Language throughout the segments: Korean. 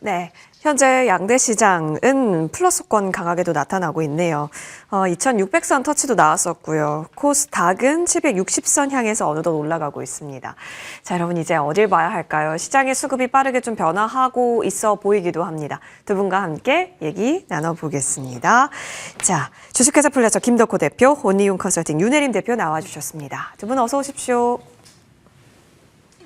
네, 현재 양대 시장은 플러스권 강하게도 나타나고 있네요. 2600선 터치도 나왔었고요. 코스닥은 760선 향해서 어느덧 올라가고 있습니다. 자, 여러분 이제 어딜 봐야 할까요? 시장의 수급이 빠르게 좀 변화하고 있어 보이기도 합니다. 두 분과 함께 얘기 나눠보겠습니다. 자, 주식회사 플래처 김덕호 대표, 온리윤 컨설팅 윤혜림 대표 나와주셨습니다. 두 분 어서 오십시오.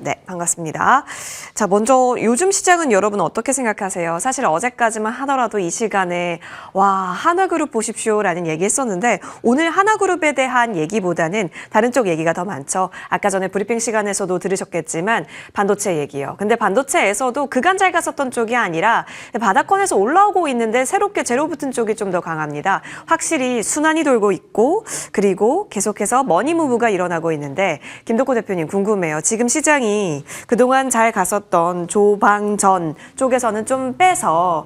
네, 반갑습니다. 자, 먼저 요즘 시장은 여러분 어떻게 생각하세요? 사실 어제까지만 하더라도 이 시간에 와, 하나그룹 보십시오라는 얘기 했었는데 오늘 하나그룹에 대한 얘기보다는 다른 쪽 얘기가 더 많죠. 아까 전에 브리핑 시간에서도 들으셨겠지만 반도체 얘기요. 근데 반도체에서도 그간 잘 갔었던 쪽이 아니라 바닥권에서 올라오고 있는데 새롭게 재료 붙은 쪽이 좀 더 강합니다. 확실히 순환이 돌고 있고 그리고 계속해서 머니무브가 일어나고 있는데 김덕호 대표님 궁금해요. 지금 시장이 그동안 잘 갔었던 조방전 쪽에서는 좀 빼서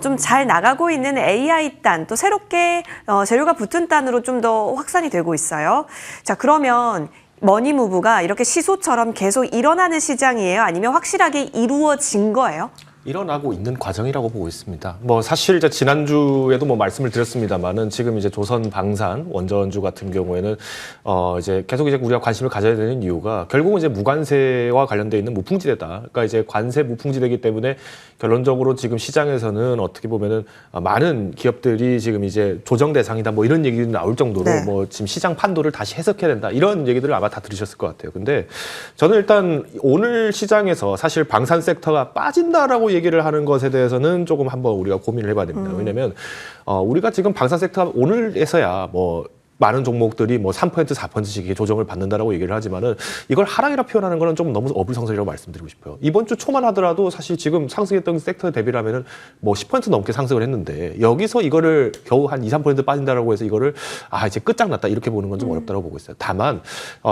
좀 잘 나가고 있는 AI 단 또 새롭게 재료가 붙은 단으로 좀 더 확산이 되고 있어요. 자, 그러면 머니무브가 이렇게 시소처럼 계속 일어나는 시장이에요? 아니면 확실하게 이루어진 거예요? 일어나고 있는 과정이라고 보고 있습니다. 뭐 사실 이제 지난주에도 뭐 말씀을 드렸습니다만은 지금 이제 조선 방산 원전주 같은 경우에는 이제 계속 이제 우리가 관심을 가져야 되는 이유가 결국은 이제 무관세와 관련돼 있는 무풍지대다. 그러니까 이제 관세 무풍지대이기 때문에 결론적으로 지금 시장에서는 어떻게 보면은 많은 기업들이 지금 이제 조정 대상이다 뭐 이런 얘기도 나올 정도로 네. 뭐 지금 시장 판도를 다시 해석해야 된다 이런 얘기들을 아마 다 들으셨을 것 같아요. 근데 저는 일단 오늘 시장에서 사실 방산 섹터가 빠진다라고 얘기를 하는 것에 대해서는 조금 한번 우리가 고민을 해봐야 됩니다. 왜냐하면 우리가 지금 방산 섹터 오늘에서야 뭐 많은 종목들이 뭐 3%, 4%씩 조정을 받는다라고 얘기를 하지만은 이걸 하락이라 표현하는 거는 좀 너무 어불성설이라고 말씀드리고 싶어요. 이번 주 초만 하더라도 사실 지금 상승했던 섹터 대비라면은 뭐 10% 넘게 상승을 했는데 여기서 이거를 겨우 한 2, 3% 빠진다라고 해서 이거를 이제 끝장났다 이렇게 보는 건 좀 어렵다고 보고 있어요. 다만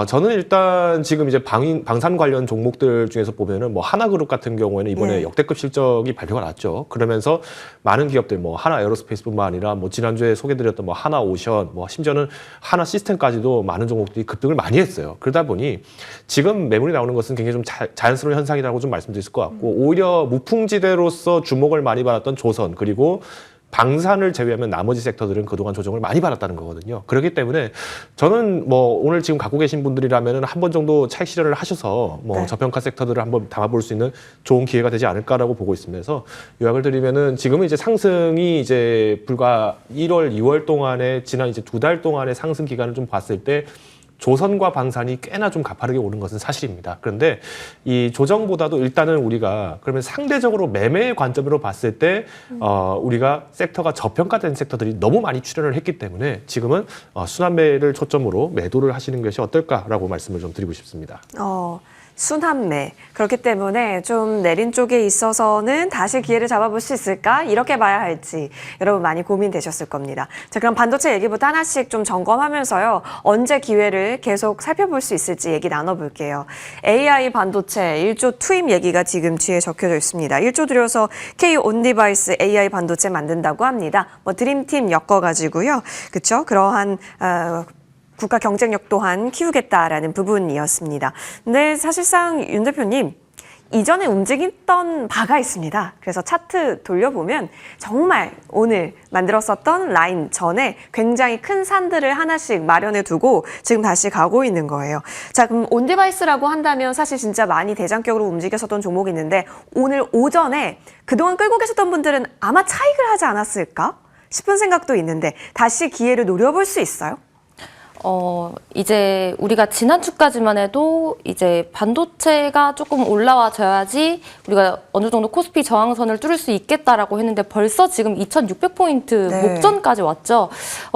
저는 일단 지금 이제 방산 관련 종목들 중에서 보면은 뭐 하나그룹 같은 경우에는 이번에 역대급 실적이 발표가 났죠. 그러면서 많은 기업들 뭐 하나 에어로스페이스뿐만 아니라 뭐 지난주에 소개드렸던 뭐 하나오션 뭐 심지어는 하나 시스템까지도 많은 종목들이 급등을 많이 했어요. 그러다 보니 지금 매물이 나오는 것은 굉장히 좀 자연스러운 현상이라고 좀 말씀드릴 것 같고 오히려 무풍지대로서 주목을 많이 받았던 조선 그리고 방산을 제외하면 나머지 섹터들은 그동안 조정을 많이 받았다는 거거든요. 그렇기 때문에 저는 뭐 오늘 지금 갖고 계신 분들이라면 한 번 정도 차익 실현을 하셔서 뭐 저평가 섹터들을 한번 담아볼 수 있는 좋은 기회가 되지 않을까라고 보고 있습니다. 그래서 요약을 드리면은 지금은 이제 상승이 이제 불과 1월, 2월 동안에 지난 이제 2달 동안의 상승 기간을 좀 봤을 때 조선과 방산이 꽤나 좀 가파르게 오른 것은 사실입니다. 그런데 이 조정보다도 일단은 우리가 그러면 상대적으로 매매의 관점으로 봤을 때 우리가 섹터가 저평가된 섹터들이 너무 많이 출현을 했기 때문에 지금은 순환매를 초점으로 매도를 하시는 것이 어떨까라고 말씀을 좀 드리고 싶습니다. 순환매. 그렇기 때문에 좀 내린 쪽에 있어서는 다시 기회를 잡아볼 수 있을까? 이렇게 봐야 할지 여러분 많이 고민되셨을 겁니다. 자, 그럼 반도체 얘기부터 하나씩 좀 점검하면서요. 언제 기회를 계속 살펴볼 수 있을지 얘기 나눠볼게요. AI 반도체 1조 투입 얘기가 지금 뒤에 적혀져 있습니다. 1조 들여서 K-온디바이스 AI 반도체 만든다고 합니다. 뭐 드림팀 엮어가지고요. 그렇죠? 그러한 국가 경쟁력 또한 키우겠다라는 부분이었습니다. 근데 사실상 윤 대표님, 이전에 움직였던 바가 있습니다. 그래서 차트 돌려보면 정말 오늘 만들었었던 라인 전에 굉장히 큰 산들을 하나씩 마련해 두고 지금 다시 가고 있는 거예요. 자, 그럼 온디바이스라고 한다면 사실 진짜 많이 대장격으로 움직였었던 종목이 있는데 오늘 오전에 그동안 끌고 계셨던 분들은 아마 차익을 하지 않았을까 싶은 생각도 있는데 다시 기회를 노려볼 수 있어요? 이제 우리가 지난주까지만 해도 이제 반도체가 조금 올라와줘야지 우리가 어느 정도 코스피 저항선을 뚫을 수 있겠다라고 했는데 벌써 지금 2600포인트 목전까지 왔죠.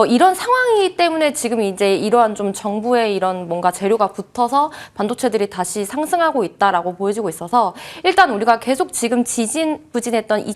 이런 상황이기 때문에 지금 이제 이러한 좀 정부의 이런 뭔가 재료가 붙어서 반도체들이 다시 상승하고 있다라고 보여지고 있어서 일단 우리가 계속 지금 지진부진했던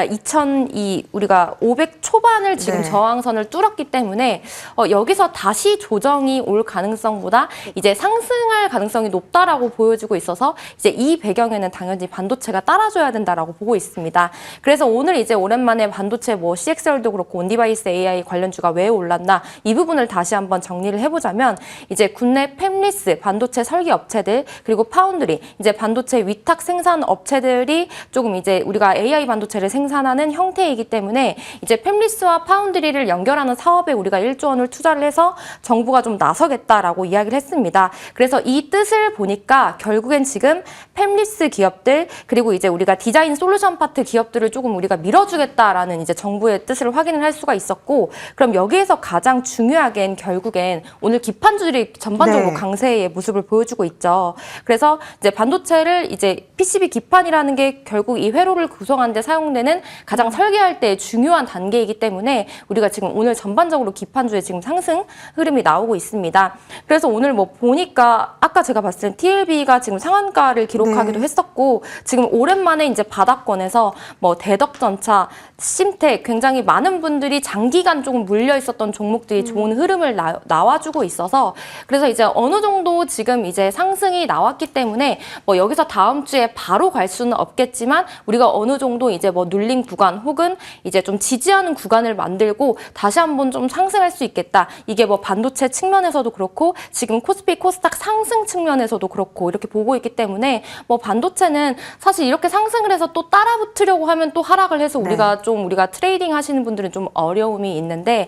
2002 우리가 500 초반을 지금 네. 저항선을 뚫었기 때문에 여기서 다시 조정이 올 가능성보다 이제 상승할 가능성이 높다라고 보여지고 있어서 이제 이 배경에는 당연히 반도체가 따라줘야 된다라고 보고 있습니다. 그래서 오늘 이제 오랜만에 반도체 뭐 CXL도 그렇고 온디바이스 AI 관련주가 왜 올랐나 이 부분을 다시 한번 정리를 해보자면 이제 국내 팹리스 반도체 설계 업체들 그리고 파운드리 이제 반도체 위탁 생산 업체들이 조금 이제 우리가 AI 반도체를 생산하는 형태이기 때문에 이제 팹리스와 파운드리를 연결하는 사업에 우리가 1조 원을 투자를 해서 정부가 좀 나서겠다라고 이야기를 했습니다. 그래서 이 뜻을 보니까 결국엔 지금 팹리스 기업들 그리고 이제 우리가 디자인 솔루션 파트 기업들을 조금 우리가 밀어주겠다라는 이제 정부의 뜻을 확인을 할 수가 있었고 그럼 여기에서 가장 중요하게는 결국엔 오늘 기판주들이 전반적으로 네. 강세의 모습을 보여주고 있죠. 그래서 이제 반도체를 이제 PCB 기판이라는 게 결국 이 회로를 구성하는 데 사용되는 가장 설계할 때 중요한 단계이기 때문에 우리가 지금 오늘 전반적으로 기판주에 지금 상승 흐름이 나오고 있습니다. 그래서 오늘 뭐 보니까 아까 제가 봤을 때 TLB가 지금 상한가를 기록하기도 네. 했었고 지금 오랜만에 이제 바닥권에서 뭐 대덕전차, 심텍 굉장히 많은 분들이 장기간 조금 물려 있었던 종목들이 좋은 흐름을 나와주고 있어서 그래서 이제 어느 정도 지금 이제 상승이 나왔기 때문에 뭐 여기서 다음 주에 바로 갈 수는 없겠지만 우리가 어느 정도 이제 뭐 눌림 구간 혹은 이제 좀 지지하는 구간을 만들고 다시 한번 좀 상승할 수 있겠다. 이게 뭐 반도체 측면에서도 그렇고 지금 코스피 코스닥 상승 측면에서도 그렇고 이렇게 보고 있기 때문에 뭐 반도체는 사실 이렇게 상승을 해서 또 따라붙으려고 하면 또 하락을 해서 우리가 우리가 트레이딩 하시는 분들은 좀 어려움이 있는데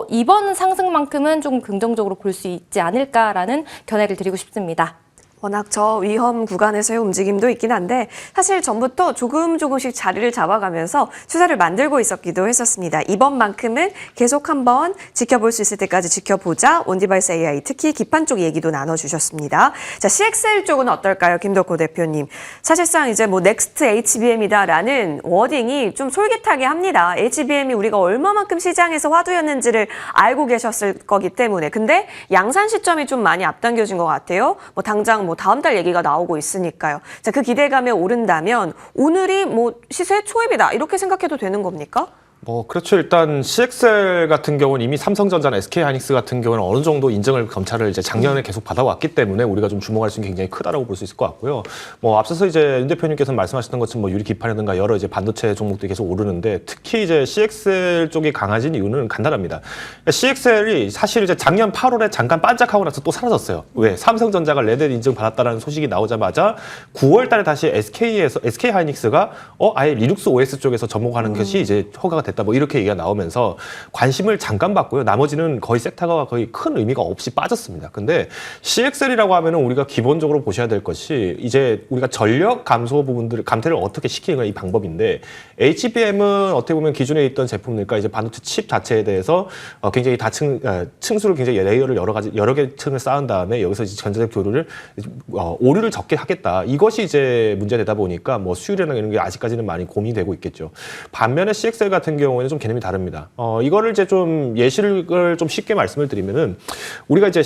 이번 상승만큼은 좀 긍정적으로 볼 수 있지 않을까라는 견해를 드리고 싶습니다. 워낙 저위험 구간에서의 움직임도 있긴 한데 사실 전부터 조금씩 자리를 잡아가면서 추세를 만들고 있었기도 했었습니다. 이번만큼은 계속 한번 지켜볼 수 있을 때까지 지켜보자. 온디바이스 AI 특히 기판 쪽 얘기도 나눠주셨습니다. 자, CXL 쪽은 어떨까요? 김덕호 대표님. 사실상 이제 뭐 넥스트 HBM이다라는 워딩이 좀 솔깃하게 합니다. HBM이 우리가 얼마만큼 시장에서 화두였는지를 알고 계셨을 거기 때문에. 근데 양산 시점이 좀 많이 앞당겨진 것 같아요. 뭐 당장 뭐 다음 달 얘기가 나오고 있으니까요. 자, 그 기대감에 오른다면 오늘이 뭐 시세 초입이다 이렇게 생각해도 되는 겁니까? 그렇죠. 일단 CXL 같은 경우는 이미 삼성전자나 SK하이닉스 같은 경우는 어느 정도 인정을 검찰을 이제 작년에 계속 받아왔기 때문에 우리가 좀 주목할 수 있는 게 굉장히 크다라고 볼 수 있을 것 같고요. 앞서서 이제 윤 대표님께서 말씀하셨던 것처럼 뭐 유리 기판이라든가 여러 이제 반도체 종목들이 계속 오르는데 특히 이제 CXL 쪽이 강해진 이유는 간단합니다. CXL이 사실 이제 작년 8월에 잠깐 반짝하고 나서 또 사라졌어요. 왜? 삼성전자가 레드 인증 받았다라는 소식이 나오자마자 9월 달에 다시 SK하이닉스가 아예 리눅스 OS 쪽에서 접목하는 것이 이제 허가가 됐다. 뭐 이렇게 얘기가 나오면서 관심을 잠깐 받고요. 나머지는 거의 섹터가 거의 큰 의미가 없이 빠졌습니다. 근데 CXL이라고 하면은 우리가 기본적으로 보셔야 될 것이 이제 우리가 전력 감소 부분들을 감퇴를 어떻게 시키는가 이 방법인데 HBM은 어떻게 보면 기존에 있던 제품들과 이제 반도체 칩 자체에 대해서 굉장히 층수를 굉장히 레이어를 여러 개 층을 쌓은 다음에 여기서 이제 전자적 교류를 오류를 적게 하겠다. 이것이 이제 문제되다 보니까 뭐 수율이나 이런 게 아직까지는 많이 고민이 되고 있겠죠. 반면에 CXL 같은 경우에는 좀 개념이 다릅니다. 이거를 이제 좀 예시를 좀 쉽게 말씀을 드리면은 우리가 이제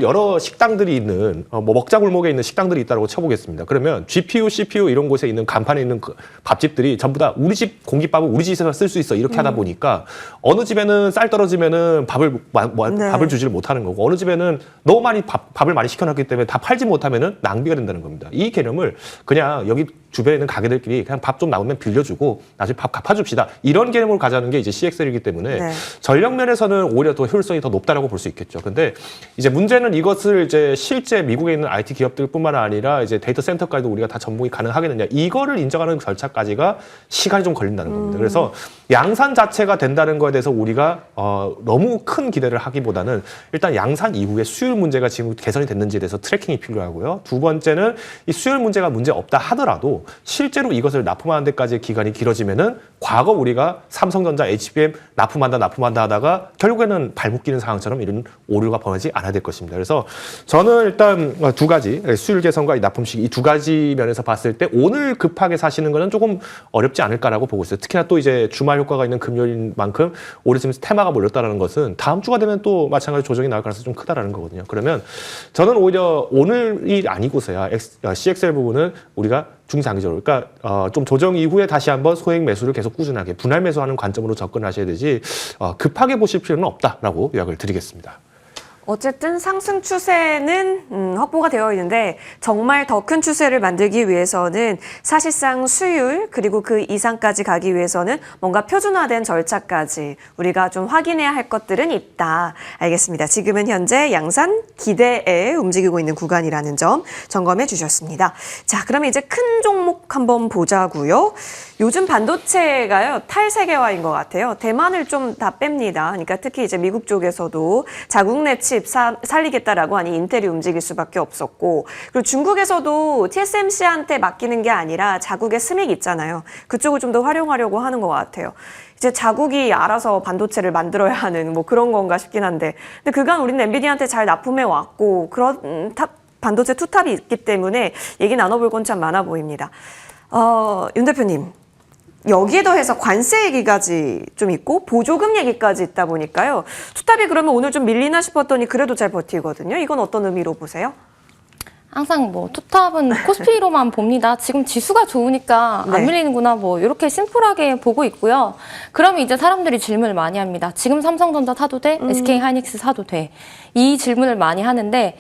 여러 식당들이 있는 뭐 먹자골목에 있는 식당들이 있다고 쳐보겠습니다. 그러면 GPU, CPU 이런 곳에 있는 간판에 있는 밥집들이 전부 다 우리 집 공깃밥은 우리 집에서 쓸 수 있어 이렇게 하다 보니까 어느 집에는 쌀 떨어지면은 밥을 주지를 못하는 거고 어느 집에는 너무 많이 밥을 많이 시켜놨기 때문에 다 팔지 못하면은 낭비가 된다는 겁니다. 이 개념을 그냥 여기 주변에 있는 가게들끼리 그냥 밥 좀 남으면 빌려주고 나중에 밥 갚아줍시다. 이런 개념으로 가자는 게 이제 CXL이기 때문에 전력 면에서는 오히려 더 효율성이 더 높다라고 볼 수 있겠죠. 근데 이제 문제는 이것을 이제 실제 미국에 있는 IT 기업들뿐만 아니라 이제 데이터 센터까지도 우리가 다 접목이 가능하겠느냐. 이거를 인정하는 절차까지가 시간이 좀 걸린다는 겁니다. 그래서 양산 자체가 된다는 거에 대해서 우리가 너무 큰 기대를 하기보다는 일단 양산 이후에 수율 문제가 지금 개선이 됐는지에 대해서 트래킹이 필요하고요. 두 번째는 이 수율 문제가 문제 없다 하더라도 실제로 이것을 납품하는 데까지의 기간이 길어지면은 과거 우리가 삼성전자, HBM 납품한다 하다가 결국에는 발목 끼는 상황처럼 이런 오류가 벌어지지 않아야 될 것입니다. 그래서 저는 일단 두 가지 수율 개선과 이 납품 시기 이 두 가지 면에서 봤을 때 오늘 급하게 사시는 거는 조금 어렵지 않을까라고 보고 있어요. 특히나 또 이제 주말 효과가 있는 금요일인 만큼 올해 지금 테마가 몰렸다는 것은 다음 주가 되면 또 마찬가지로 조정이 나올 가능성이 좀 크다라는 거거든요. 그러면 저는 오히려 오늘이 아니고서야 CXL 부분은 우리가 중장기적으로. 그러니까 좀 조정 이후에 다시 한번 소액 매수를 계속 꾸준하게 분할 매수하는 관점으로 접근하셔야 되지 급하게 보실 필요는 없다라고 요약을 드리겠습니다. 어쨌든 상승 추세는 확보가 되어 있는데 정말 더 큰 추세를 만들기 위해서는 사실상 수율 그리고 그 이상까지 가기 위해서는 뭔가 표준화된 절차까지 우리가 좀 확인해야 할 것들은 있다. 알겠습니다. 지금은 현재 양산 기대에 움직이고 있는 구간이라는 점 점검해 주셨습니다. 자, 그러면 이제 큰 종목 한번 보자고요. 요즘 반도체가요 탈세계화인 것 같아요. 대만을 좀 다 뺍니다. 그러니까 특히 이제 미국 쪽에서도 자국 내 칩 살리겠다라고 하니 인텔이 움직일 수밖에 없었고, 그리고 중국에서도 TSMC한테 맡기는 게 아니라 자국의 스믹 있잖아요. 그쪽을 좀 더 활용하려고 하는 것 같아요. 이제 자국이 알아서 반도체를 만들어야 하는 뭐 그런 건가 싶긴 한데, 근데 그간 우리는 엔비디아한테 잘 납품해 왔고 그런 반도체 투탑이 있기 때문에 얘기 나눠볼 건 참 많아 보입니다. 윤 대표님. 여기에 더해서 관세 얘기까지 좀 있고 보조금 얘기까지 있다 보니까요. 투탑이 그러면 오늘 좀 밀리나 싶었더니 그래도 잘 버티거든요. 이건 어떤 의미로 보세요? 항상 뭐 투탑은 코스피로만 봅니다. 지금 지수가 좋으니까 안 네. 밀리는구나 뭐 이렇게 심플하게 보고 있고요. 그러면 이제 사람들이 질문을 많이 합니다. 지금 삼성전자 사도 돼? SK하이닉스 사도 돼? 이 질문을 많이 하는데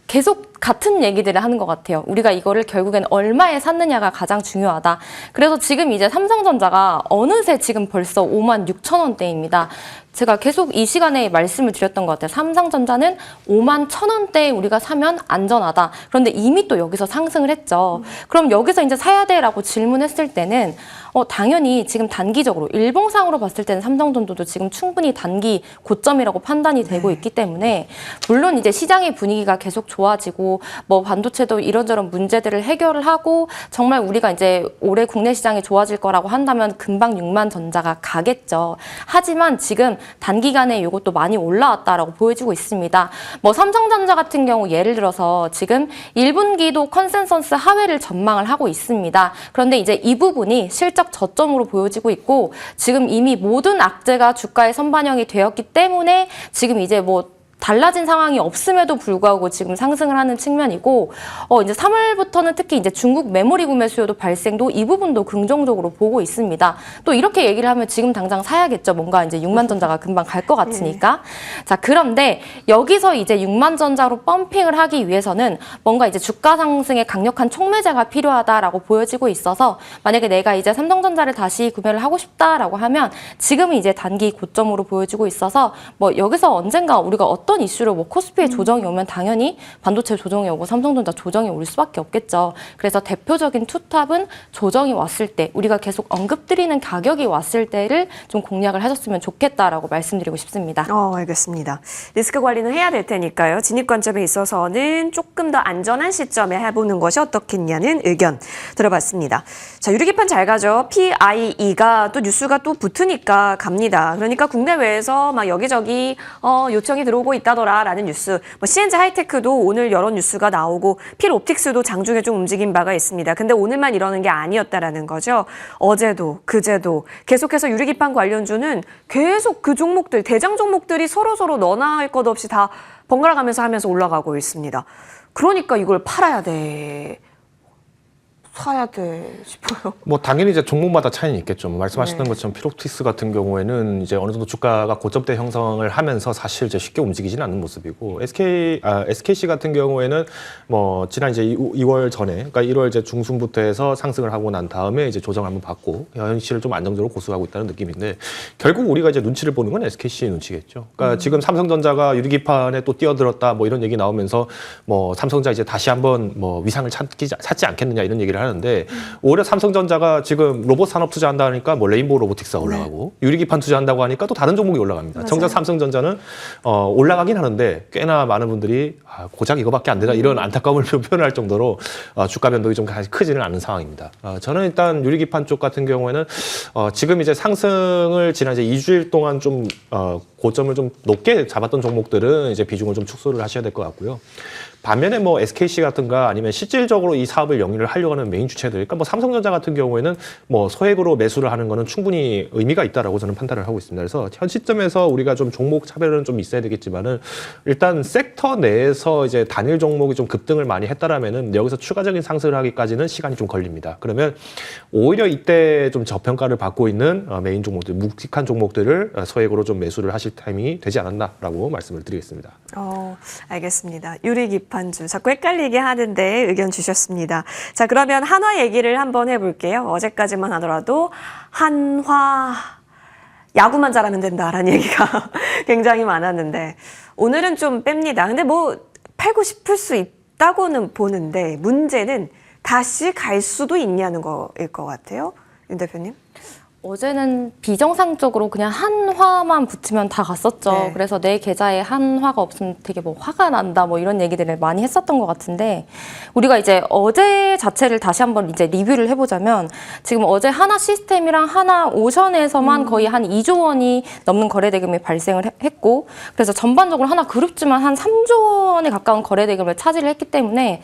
계속 같은 얘기들을 하는 것 같아요. 우리가 이거를 결국엔 얼마에 샀느냐가 가장 중요하다. 그래서 지금 이제 삼성전자가 어느새 지금 벌써 56,000원대입니다. 제가 계속 이 시간에 말씀을 드렸던 것 같아요. 삼성전자는 51,000원대에 우리가 사면 안전하다. 그런데 이미 또 여기서 상승을 했죠. 그럼 여기서 이제 사야 돼라고 질문했을 때는 당연히 지금 단기적으로 일봉상으로 봤을 때는 삼성전자도 지금 충분히 단기 고점이라고 판단이 되고 있기 때문에 물론 이제 시장의 분위기가 계속 좋아지고 뭐 반도체도 이런저런 문제들을 해결을 하고 정말 우리가 이제 올해 국내 시장이 좋아질 거라고 한다면 금방 6만 전자가 가겠죠. 하지만 지금 단기간에 이것도 많이 올라왔다라고 보여지고 있습니다. 뭐 삼성전자 같은 경우 예를 들어서 지금 1분기도 컨센서스 하회를 전망을 하고 있습니다. 그런데 이제 이 부분이 실적 저점으로 보여지고 있고 지금 이미 모든 악재가 주가에 선반영이 되었기 때문에 지금 이제 뭐 달라진 상황이 없음에도 불구하고 지금 상승을 하는 측면이고 이제 3월부터는 특히 이제 중국 메모리 구매 수요도 발생도 이 부분도 긍정적으로 보고 있습니다. 또 이렇게 얘기를 하면 지금 당장 사야겠죠. 뭔가 이제 6만 전자가 금방 갈 것 같으니까. 자, 그런데 여기서 이제 6만 전자로 펌핑을 하기 위해서는 뭔가 이제 주가 상승에 강력한 촉매제가 필요하다라고 보여지고 있어서 만약에 내가 이제 삼성전자를 다시 구매를 하고 싶다라고 하면 지금은 이제 단기 고점으로 보여지고 있어서 뭐 여기서 언젠가 우리가 어떤 이슈로 뭐 코스피에 조정이 오면 당연히 반도체 조정이 오고 삼성전자 조정이 올 수밖에 없겠죠. 그래서 대표적인 투탑은 조정이 왔을 때 우리가 계속 언급드리는 가격이 왔을 때를 좀 공략을 하셨으면 좋겠다라고 말씀드리고 싶습니다. 알겠습니다. 리스크 관리는 해야 될 테니까요. 진입 관점에 있어서는 조금 더 안전한 시점에 해보는 것이 어떻겠냐는 의견 들어봤습니다. 자, 유리기판 잘 가죠. PIE가 또 뉴스가 또 붙으니까 갑니다. 그러니까 국내외에서 막 여기저기 요청이 들어오고 있다더라라는 뉴스. 뭐 CNJ 하이테크도 오늘 여러 뉴스가 나오고 필옵틱스도 장중에 좀 움직인 바가 있습니다. 근데 오늘만 이러는 게 아니었다라는 거죠. 어제도 그제도 계속해서 유리기판 관련주는 계속 그 종목들 대장 종목들이 서로 너나 할 것 없이 다 번갈아 가면서 하면서 올라가고 있습니다. 그러니까 이걸 팔아야 돼. 사야 돼 싶어요. 뭐 당연히 이제 종목마다 차이는 있겠죠. 뭐 말씀하셨던 것처럼 필옵틱스 같은 경우에는 이제 어느 정도 주가가 고점대 형성을 하면서 사실 이제 쉽게 움직이지는 않는 모습이고 SKC 같은 경우에는 뭐 지난 이제 2월 전에 그러니까 1월 이제 중순부터 해서 상승을 하고 난 다음에 이제 조정을 한번 받고 현실을 좀 안정적으로 고수하고 있다는 느낌인데 결국 우리가 이제 눈치를 보는 건 SKC의 눈치겠죠. 그러니까 지금 삼성전자가 유리기판에 또 뛰어들었다 뭐 이런 얘기 나오면서 뭐 삼성전자 이제 다시 한번 뭐 위상을 찾지 않겠느냐 이런 얘기를 하는데 오히려 삼성전자가 지금 로봇 산업 투자한다 하니까 뭐 레인보우 로보틱스가 올라가고 유리기판 투자한다고 하니까 또 다른 종목이 올라갑니다. 맞아요. 정작 삼성전자는 올라가긴 하는데 꽤나 많은 분들이 고작 이거밖에 안 되나 이런 안타까움을 표현할 정도로 주가 변동이 좀 크지는 않은 상황입니다. 저는 일단 유리기판 쪽 같은 경우에는 지금 이제 상승을 지난 이제 2주일 동안 좀 고점을 좀 높게 잡았던 종목들은 이제 비중을 좀 축소를 하셔야 될 것 같고요. 반면에 뭐 SKC 같은가 아니면 실질적으로 이 사업을 영위를 하려고 하는 메인 주체들, 그러니까 뭐 삼성전자 같은 경우에는 뭐 소액으로 매수를 하는 거는 충분히 의미가 있다라고 저는 판단을 하고 있습니다. 그래서 현 시점에서 우리가 좀 종목 차별은 좀 있어야 되겠지만은 일단 섹터 내에서 이제 단일 종목이 좀 급등을 많이 했다라면은 여기서 추가적인 상승을 하기까지는 시간이 좀 걸립니다. 그러면 오히려 이때 좀 저평가를 받고 있는 메인 종목들, 묵직한 종목들을 소액으로 좀 매수를 하실 타이밍이 되지 않았나라고 말씀을 드리겠습니다. 알겠습니다. 유리기판주 자꾸 헷갈리게 하는데 의견 주셨습니다. 자, 그러면 한화 얘기를 한번 해볼게요. 어제까지만 하더라도 한화 야구만 잘하면 된다라는 얘기가 굉장히 많았는데 오늘은 좀 뺍니다. 근데 뭐 팔고 싶을 수 있다고는 보는데 문제는 다시 갈 수도 있냐는 거일 것 같아요. 윤 대표님. 어제는 비정상적으로 그냥 한화만 붙이면 다 갔었죠. 네. 그래서 내 계좌에 한화가 없으면 되게 뭐 화가 난다 뭐 이런 얘기들을 많이 했었던 것 같은데 우리가 이제 어제 자체를 다시 한번 이제 리뷰를 해보자면 지금 어제 하나 시스템이랑 하나 오션에서만 거의 한 2조 원이 넘는 거래대금이 발생을 했고 그래서 전반적으로 하나 그룹주만 한 3조 원에 가까운 거래대금을 차지를 했기 때문에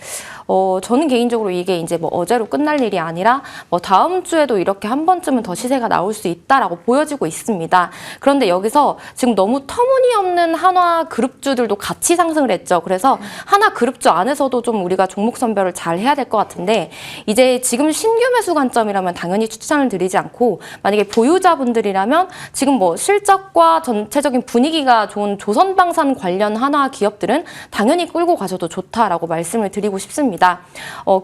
저는 개인적으로 이게 이제 뭐 어제로 끝날 일이 아니라 뭐 다음 주에도 이렇게 한 번쯤은 더 시세가 나올 수 있다라고 보여지고 있습니다. 그런데 여기서 지금 너무 터무니없는 한화 그룹주들도 같이 상승을 했죠. 그래서 한화 그룹주 안에서도 좀 우리가 종목 선별을 잘 해야 될 것 같은데 이제 지금 신규 매수 관점이라면 당연히 추천을 드리지 않고 만약에 보유자분들이라면 지금 뭐 실적과 전체적인 분위기가 좋은 조선방산 관련 한화 기업들은 당연히 끌고 가셔도 좋다라고 말씀을 드리고 싶습니다.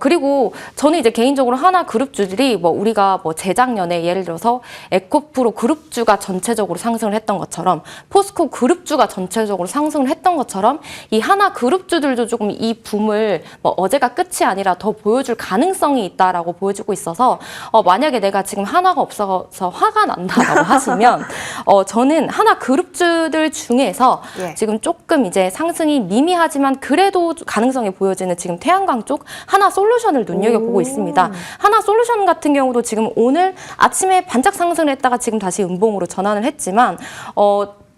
그리고 저는 이제 개인적으로 한화 그룹주들이 뭐 우리가 뭐 재작년에 예를 들어서 에코프로 그룹주가 전체적으로 상승을 했던 것처럼 포스코 그룹주가 전체적으로 상승을 했던 것처럼 이 하나 그룹주들도 조금 이 붐을 뭐 어제가 끝이 아니라 더 보여줄 가능성이 있다라고 보여주고 있어서 만약에 내가 지금 하나가 없어서 화가 난다라고 하시면 저는 하나 그룹주들 중에서 지금 조금 이제 상승이 미미하지만 그래도 가능성이 보여지는 지금 태양광 쪽 하나 솔루션을 눈여겨보고 있습니다. 하나 솔루션 같은 경우도 지금 오늘 아침에 반짝 상승을 했다가 지금 다시 음봉으로 전환을 했지만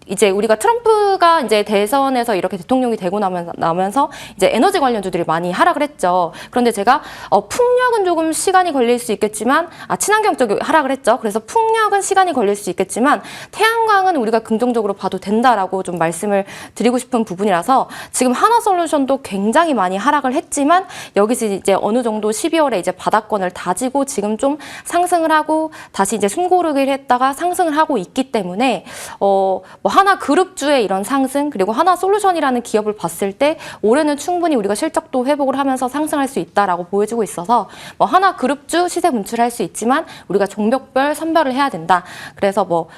이제 우리가 트럼프가 이제 대선에서 이렇게 대통령이 되고 나면서 이제 에너지 관련주들이 많이 하락을 했죠. 그런데 제가 풍력은 조금 시간이 걸릴 수 있겠지만 친환경 쪽이 하락을 했죠. 그래서 풍력은 시간이 걸릴 수 있겠지만 태양광은 우리가 긍정적으로 봐도 된다라고 좀 말씀을 드리고 싶은 부분이라서 지금 하나솔루션도 굉장히 많이 하락을 했지만 여기서 이제 어느 정도 12월에 이제 바닥권을 다지고 지금 좀 상승을 하고 다시 이제 숨고르기를 했다가 상승을 하고 있기 때문에 뭐 하나 그룹주의 이런 상승 그리고 하나 솔루션이라는 기업을 봤을 때 올해는 충분히 우리가 실적도 회복을 하면서 상승할 수 있다라고 보여지고 있어서 뭐 하나 그룹주 시세 분출할 수 있지만 우리가 종목별 선별을 해야 된다. 그래서 뭐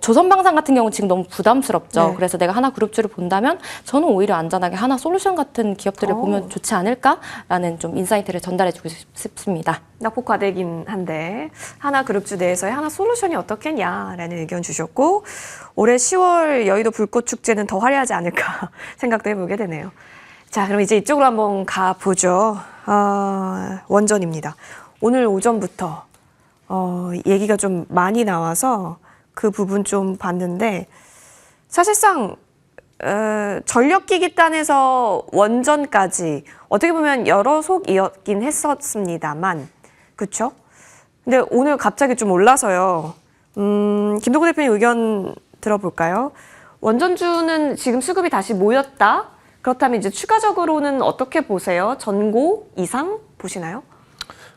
조선방산 같은 경우는 지금 너무 부담스럽죠. 네. 그래서 내가 하나 그룹주를 본다면 저는 오히려 안전하게 하나 솔루션 같은 기업들을 보면 좋지 않을까라는 좀 인사이트를 전달해주고 싶습니다. 낙폭과대긴 한데 하나 그룹주 내에서의 하나 솔루션이 어떻겠냐라는 의견 주셨고 올해 10월 여의도 불꽃축제는 더 화려하지 않을까 생각도 해보게 되네요. 자, 그럼 이제 이쪽으로 한번 가보죠. 원전입니다. 오늘 오전부터 얘기가 좀 많이 나와서 그 부분 좀 봤는데 사실상 전력기기단에서 원전까지 어떻게 보면 여러 속이었긴 했었습니다만 그렇죠? 근데 오늘 갑자기 좀 올라서요. 김동구 대표님 의견 들어볼까요? 원전주는 지금 수급이 다시 모였다? 그렇다면 이제 추가적으로는 어떻게 보세요? 전고 이상 보시나요?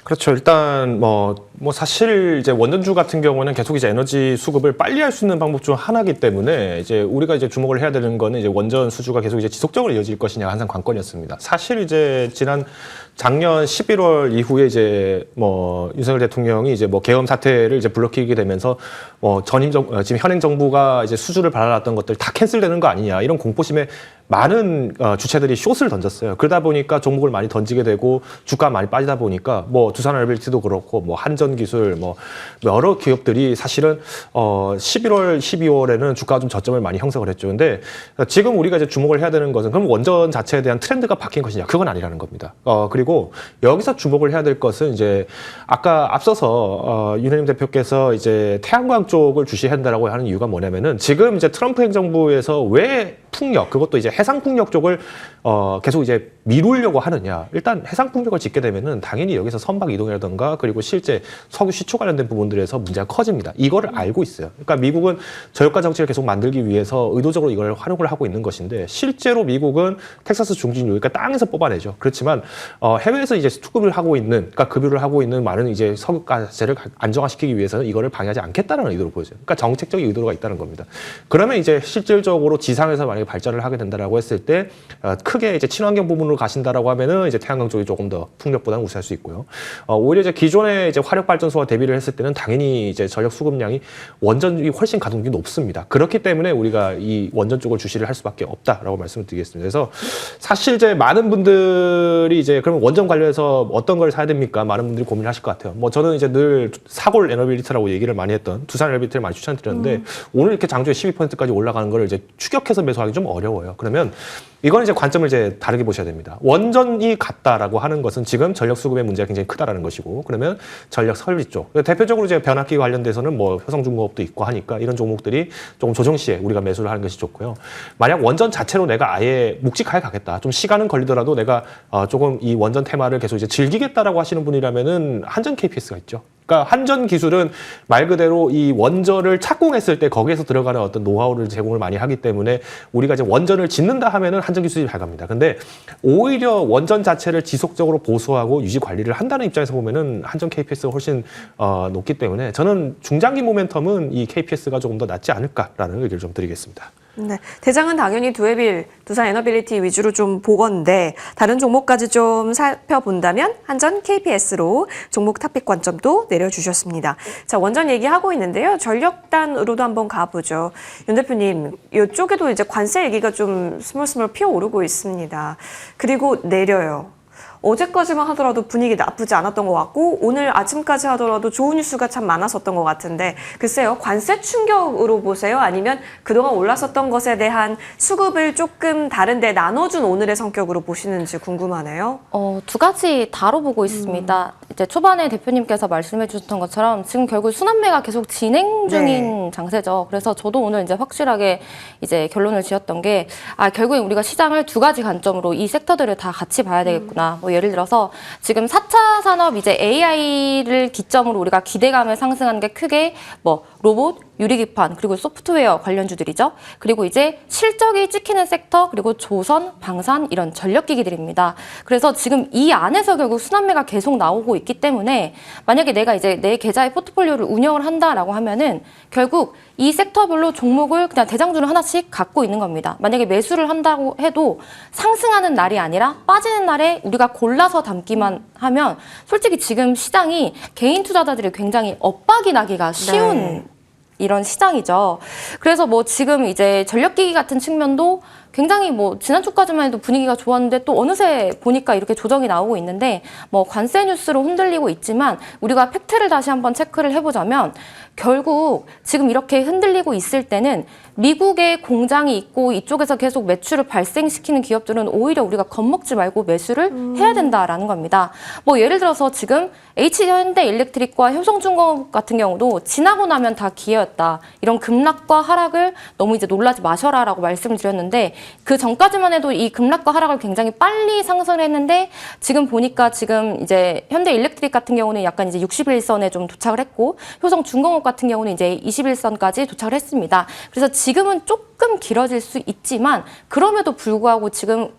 그렇죠. 일단 뭐 사실 이제 원전주 같은 경우는 계속 이제 에너지 수급을 빨리 할 수 있는 방법 중 하나이기 때문에 이제 우리가 이제 주목을 해야 되는 거는 이제 원전 수주가 계속 이제 지속적으로 이어질 것이냐가 항상 관건이었습니다. 사실 이제 작년 11월 이후에 이제 뭐 윤석열 대통령이 이제 뭐 계엄 사태를 이제 불러키게 되면서 지금 현행 정부가 이제 수주를 받아놨던 것들 다 캔슬되는 거 아니냐 이런 공포심에 많은 주체들이 숏을 던졌어요. 그러다 보니까 종목을 많이 던지게 되고 주가가 많이 빠지다 보니까 뭐 두산알빌트도 그렇고 뭐 한전기술 뭐 여러 기업들이 사실은 11월, 12월에는 주가가 좀 저점을 많이 형성을 했죠. 근데 지금 우리가 이제 주목을 해야 되는 것은 그럼 원전 자체에 대한 트렌드가 바뀐 것이냐? 그건 아니라는 겁니다. 그리고 여기서 주목을 해야 될 것은 이제 아까 앞서서 윤혜림 대표께서 이제 태양광 쪽을 주시한다라고 하는 이유가 뭐냐면은 지금 이제 트럼프 행정부에서 왜 풍력 그것도 이제 해상 풍력 쪽을 계속 이제 미루려고 하느냐. 일단 해상 풍력을 짓게 되면은 당연히 여기서 선박 이동이라든가 그리고 실제 석유 시추 관련된 부분들에서 문제가 커집니다. 이거를 알고 있어요. 그러니까 미국은 저유가 정책을 계속 만들기 위해서 의도적으로 이걸 활용을 하고 있는 것인데 실제로 미국은 텍사스 중진 여기가 땅에서 뽑아내죠. 그렇지만 해외에서 이제 수급을 하고 있는, 그러니까 급유를 하고 있는 많은 이제 석유가세를 안정화시키기 위해서는 이거를 방해하지 않겠다는 의도로 보여져요. 그러니까 정책적인 의도가 있다는 겁니다. 그러면 이제 실질적으로 지상에서 만약에 발전을 하게 된다라고 했을 때 크게 이제 친환경 부분으로 가신다라고 하면은 이제 태양광 쪽이 조금 더 풍력보다는 우세할 수 있고요. 오히려 이제 기존의 이제 화력 발전소와 대비를 했을 때는 당연히 이제 전력 수급량이 원전이 훨씬 가동률이 높습니다. 그렇기 때문에 우리가 이 원전 쪽을 주시를 할 수밖에 없다라고 말씀을 드리겠습니다. 그래서 사실 이제 많은 분들이 이제 그러면 원전 관련해서 어떤 걸 사야 됩니까? 많은 분들이 고민을 하실 것 같아요. 뭐 저는 이제 늘 사골 에너빌리티라고 얘기를 많이 했던 두산 에너빌리티를 많이 추천드렸는데 오늘 이렇게 장중에 12%까지 올라가는 걸 이제 추격해서 매수하기 좀 어려워요. 그러면 이건 이제 관점을 이제 다르게 보셔야 됩니다. 원전이 같다라고 하는 것은 지금 전력 수급의 문제가 굉장히 크다라는 것이고, 그러면 전력 설비 쪽 대표적으로 이제 변압기 관련돼서는 뭐 효성중공업도 있고 하니까 이런 종목들이 조금 조정 시에 우리가 매수를 하는 것이 좋고요. 만약 원전 자체로 내가 아예 묵직하게 가겠다, 좀 시간은 걸리더라도 내가 조금 이 원전 테마를 계속 이제 즐기겠다라고 하시는 분이라면은 한전 KPS가 있죠. 그러니까 한전 기술은 말 그대로 이 원전을 착공했을 때 거기에서 들어가는 어떤 노하우를 제공을 많이 하기 때문에 우리가 이제 원전을 짓는다 하면은 한전 기술이 잘 갑니다. 근데 오히려 원전 자체를 지속적으로 보수하고 유지 관리를 한다는 입장에서 보면은 한전 KPS가 훨씬 높기 때문에 저는 중장기 모멘텀은 이 KPS가 조금 더 낫지 않을까라는 의견을 좀 드리겠습니다. 네, 대장은 당연히 두산 에너빌리티 위주로 좀 보건데 다른 종목까지 좀 살펴본다면 한전 KPS로 종목 탑픽 관점도 내려주셨습니다. 자, 원전 얘기하고 있는데요. 전력단으로도 한번 가보죠. 윤 대표님, 이쪽에도 이제 관세 얘기가 좀 스물스물 피어오르고 있습니다. 그리고 내려요. 어제까지만 하더라도 분위기 나쁘지 않았던 것 같고 오늘 아침까지 하더라도 좋은 뉴스가 참 많았었던 것 같은데 글쎄요, 관세 충격으로 보세요? 아니면 그동안 올랐었던 것에 대한 수급을 조금 다른데 나눠준 오늘의 성격으로 보시는지 궁금하네요. 두 가지 다로 보고 있습니다. 이제 초반에 대표님께서 말씀해 주셨던 것처럼 지금 결국 순환매가 계속 진행 중인 장세죠. 그래서 저도 오늘 이제 확실하게 이제 결론을 지었던 게 결국에 우리가 시장을 두 가지 관점으로 이 섹터들을 다 같이 봐야 되겠구나. 뭐 예를 들어서 지금 4차 산업 이제 AI를 기점으로 우리가 기대감을 상승하는 게 크게 뭐 로봇, 유리기판, 그리고 소프트웨어 관련주들이죠. 그리고 이제 실적이 찍히는 섹터, 그리고 조선, 방산 이런 전력기기들입니다. 그래서 지금 이 안에서 결국 순환매가 계속 나오고 있기 때문에 만약에 내가 이제 내 계좌의 포트폴리오를 운영을 한다라고 하면은 결국 이 섹터별로 종목을 그냥 대장주를 하나씩 갖고 있는 겁니다. 만약에 매수를 한다고 해도 상승하는 날이 아니라 빠지는 날에 우리가 골라서 담기만 하면 솔직히 지금 시장이 개인 투자자들이 굉장히 엇박이 나기가 쉬운 이런 시장이죠. 그래서 뭐 지금 이제 전력기기 같은 측면도 굉장히 뭐 지난주까지만 해도 분위기가 좋았는데 또 어느새 보니까 이렇게 조정이 나오고 있는데 뭐 관세 뉴스로 흔들리고 있지만 우리가 팩트를 다시 한번 체크를 해보자면 결국 지금 이렇게 흔들리고 있을 때는 미국에 공장이 있고 이쪽에서 계속 매출을 발생시키는 기업들은 오히려 우리가 겁먹지 말고 매수를 해야 된다라는 겁니다. 뭐 예를 들어서 지금 H현대일렉트릭과 효성중공업 같은 경우도 지나고 나면 다 기회였다. 이런 급락과 하락을 너무 이제 놀라지 마셔라라고 말씀을 드렸는데 그 전까지만 해도 이 급락과 하락을 굉장히 빨리 상승을 했는데 지금 보니까 지금 이제 현대일렉트릭 같은 경우는 약간 이제 61선에 좀 도착을 했고 효성중공업 같은 경우는 이제 21선까지 도착을 했습니다. 그래서 지금은 조금 길어질 수 있지만 그럼에도 불구하고 지금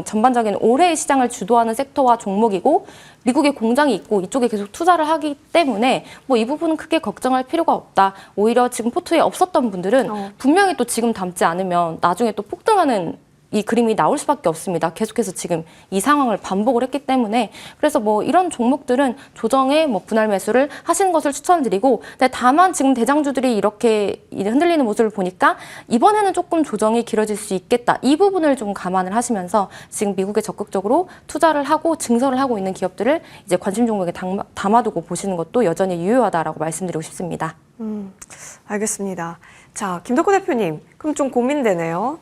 전반적인 올해의 시장을 주도하는 섹터와 종목이고 미국에 공장이 있고 이쪽에 계속 투자를 하기 때문에 뭐 이 부분은 크게 걱정할 필요가 없다. 오히려 지금 포트에 없었던 분들은 분명히 또 지금 담지 않으면 나중에 또 폭등하는 이 그림이 나올 수밖에 없습니다. 계속해서 지금 이 상황을 반복을 했기 때문에 그래서 뭐 이런 종목들은 조정에 뭐 분할 매수를 하시는 것을 추천드리고 다만 지금 대장주들이 이렇게 흔들리는 모습을 보니까 이번에는 조금 조정이 길어질 수 있겠다. 이 부분을 좀 감안을 하시면서 지금 미국에 적극적으로 투자를 하고 증설을 하고 있는 기업들을 이제 관심 종목에 담아두고 보시는 것도 여전히 유효하다라고 말씀드리고 싶습니다. 알겠습니다. 자, 김덕호 대표님, 그럼 좀 고민되네요.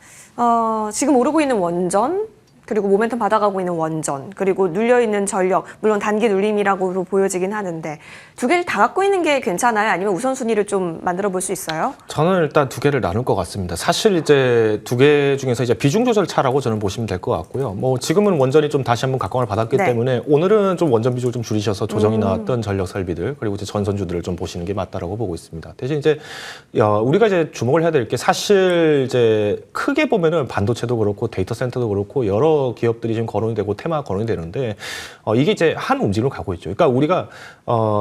지금 오르고 있는 원전, 그리고 모멘텀 받아가고 있는 원전, 그리고 눌려있는 전력, 물론 단기 눌림이라고 보여지긴 하는데 두 개를 다 갖고 있는 게 괜찮아요? 아니면 우선순위를 좀 만들어 볼 수 있어요? 저는 일단 두 개를 나눌 것 같습니다. 사실 이제 두 개 중에서 이제 비중 조절 차라고 저는 보시면 될 것 같고요. 뭐 지금은 원전이 좀 다시 한번 각광을 받았기 네. 때문에 오늘은 좀 원전 비중을 좀 줄이셔서 조정이 나왔던 전력 설비들 그리고 이제 전선주들을 좀 보시는 게 맞다라고 보고 있습니다. 대신 이제 우리가 이제 주목을 해야 될 게 사실 이제 크게 보면은 반도체도 그렇고 데이터 센터도 그렇고 여러 기업들이 지금 거론이 되고 테마가 거론이 되는데 이게 이제 한 움직임으로 가고 있죠. 그러니까 우리가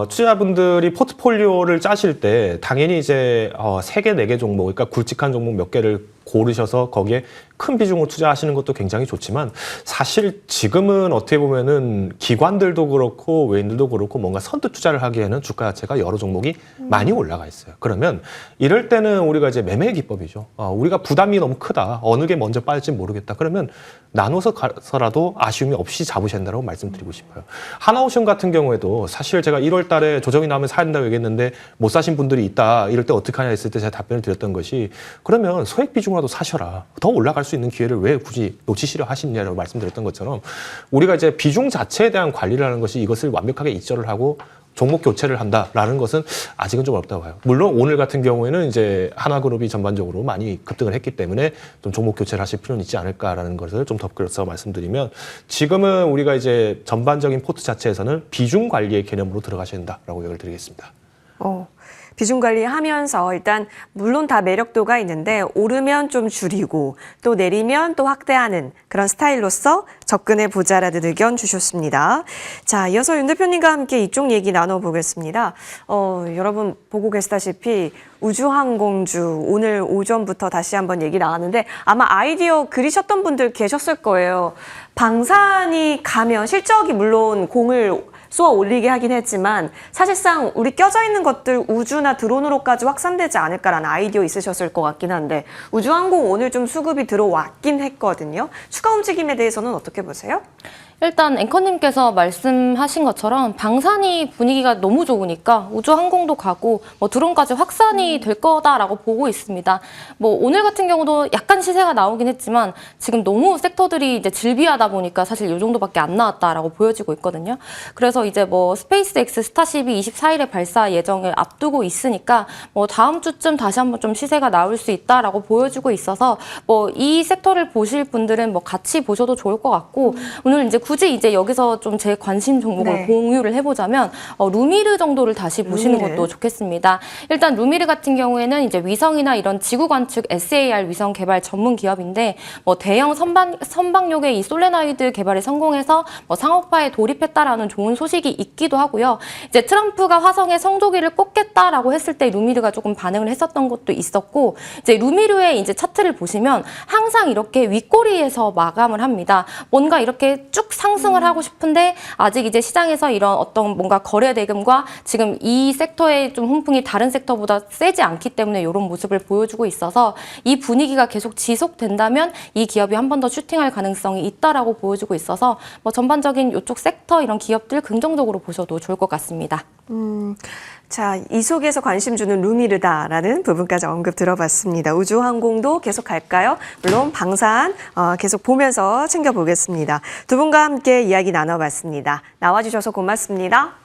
투자자분들이 포트폴리오를 짜실 때 당연히 이제 3개, 4개 종목, 그러니까 굵직한 종목 몇 개를 고르셔서 거기에 큰 비중으로 투자하시는 것도 굉장히 좋지만 사실 지금은 어떻게 보면은 기관들도 그렇고 외인들도 그렇고 뭔가 선뜻 투자를 하기에는 주가 자체가 여러 종목이 많이 올라가 있어요. 그러면 이럴 때는 우리가 이제 매매 기법이죠. 우리가 부담이 너무 크다. 어느 게 먼저 빠질지 모르겠다. 그러면 나눠서 가서라도 아쉬움이 없이 잡으셔야 된다고 말씀드리고 싶어요. 하나오션 같은 경우에도 사실 제가 1월 달에 조정이 나오면 사야 된다고 얘기했는데 못 사신 분들이 있다. 이럴 때 어떻게 하냐 했을 때 제가 답변을 드렸던 것이 그러면 소액 비중으로라도 사셔라. 더 올라갈 수 있는 기회를 왜 굳이 놓치시려 하시냐라고 말씀드렸던 것처럼 우리가 이제 비중 자체에 대한 관리를 하는 것이 이것을 완벽하게 입절을 하고 종목 교체를 한다라는 것은 아직은 좀 어렵다고 봐요. 물론 오늘 같은 경우에는 이제 하나그룹이 전반적으로 많이 급등을 했기 때문에 좀 종목 교체를 하실 필요는 있지 않을까라는 것을 좀 덧글어서 말씀드리면 지금은 우리가 이제 전반적인 포트 자체에서는 비중 관리의 개념으로 들어가셔야 된다라고 얘기를 드리겠습니다. 비중 관리하면서 일단 물론 다 매력도가 있는데 오르면 좀 줄이고 또 내리면 또 확대하는 그런 스타일로서 접근해 보자라는 의견 주셨습니다. 자, 이어서 윤 대표님과 함께 이쪽 얘기 나눠보겠습니다. 여러분 보고 계시다시피 우주항공주 오늘 오전부터 다시 한번 얘기 나왔는데 아마 아이디어 그리셨던 분들 계셨을 거예요. 방산이 가면 실적이 물론 공을 쏘아 올리게 하긴 했지만 사실상 우리 껴져 있는 것들 우주나 드론으로까지 확산되지 않을까라는 아이디어 있으셨을 것 같긴 한데 우주항공 오늘 좀 수급이 들어왔긴 했거든요. 추가 움직임에 대해서는 어떻게 보세요? 일단 앵커님께서 말씀하신 것처럼 방산이 분위기가 너무 좋으니까 우주항공도 가고 뭐 드론까지 확산이 될 거다라고 보고 있습니다. 뭐 오늘 같은 경우도 약간 시세가 나오긴 했지만 지금 너무 섹터들이 이제 질비하다 보니까 사실 이 정도밖에 안 나왔다라고 보여지고 있거든요. 그래서 이제 뭐 스페이스X 스타쉽이 24일에 발사 예정을 앞두고 있으니까 뭐 다음 주쯤 다시 한번 좀 시세가 나올 수 있다라고 보여지고 있어서 뭐 이 섹터를 보실 분들은 뭐 같이 보셔도 좋을 것 같고 오늘 이제 굳이 이제 여기서 좀 제 관심 종목을 네. 공유를 해보자면 루미르 정도를 다시 보시는 루미르. 것도 좋겠습니다. 일단 루미르 같은 경우에는 이제 위성이나 이런 지구 관측 SAR 위성 개발 전문 기업인데 뭐 대형 선박용의 이 솔레나이드 개발에 성공해서 뭐 상업화에 돌입했다라는 좋은 소식이 있기도 하고요. 이제 트럼프가 화성에 성조기를 꽂겠다라고 했을 때 루미르가 조금 반응을 했었던 것도 있었고 이제 루미르의 이제 차트를 보시면 항상 이렇게 윗꼬리에서 마감을 합니다. 뭔가 이렇게 쭉 상승을 하고 싶은데 아직 이제 시장에서 이런 어떤 뭔가 거래 대금과 지금 이 섹터의 좀 훈풍이 다른 섹터보다 세지 않기 때문에 이런 모습을 보여주고 있어서 이 분위기가 계속 지속된다면 이 기업이 한 번 더 슈팅할 가능성이 있다라고 보여주고 있어서 뭐 전반적인 이쪽 섹터 이런 기업들 긍정적으로 보셔도 좋을 것 같습니다. 자, 이 속에서 관심 주는 루미르다라는 부분까지 언급 들어봤습니다. 우주항공도 계속 갈까요? 물론 방산 계속 보면서 챙겨보겠습니다. 두 분과 함께 이야기 나눠봤습니다. 나와주셔서 고맙습니다.